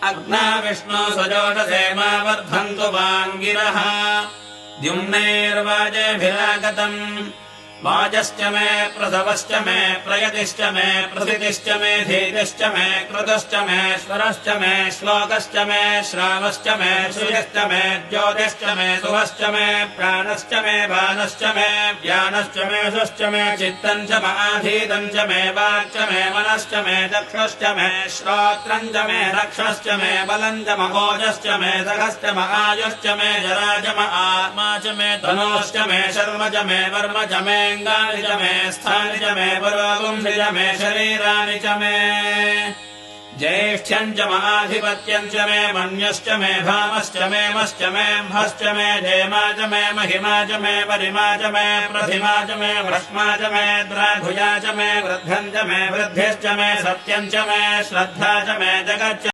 अग्ना विष्णु सजोषसे मा वर्धन्तु वाङ्गिरः द्युम्नैर्वाजेभिरागतम् वाजश्च मे प्रसवश्च मे प्रयतिश्च मे प्रथितिश्च मे धीतिश्च मे कृतश्च मे स्वरश्च मे श्लोकश्च मे श्रावश्च मे श्रुयश्च मे ज्योतिश्च मे सुवश्च मे प्राणश्च मे बाणश्च मे व्यानश्च मे शुश्च मे चित्तम् च माधीतम् च मे वाक्च मे मनश्च मे चक्षुश्च मे श्रोत्रम् च मे रक्षश्च मे बलम् च महोजश्च मे सखश्च महायुश्च मे जरा च आत्मा च मे तनोश्च मे शर्म च मे वर्म च मे ङ्गानि च मे स्थानि च मे पुरोगुंसि च मे शरीराणि च मे ज्येष्ठ्यम् च महाधिपत्यम् च मे मन्यश्च मे भामश्च मे मश्च मे म्भश्च मे जयमा च मे महिमा च मे परिमा च मे प्रथिमा च मे भस्मा च मे द्राघुजा च मे वृद्धम् च मे वृद्धिश्च मे सत्यम् च मे श्रद्धा च मे जगच्च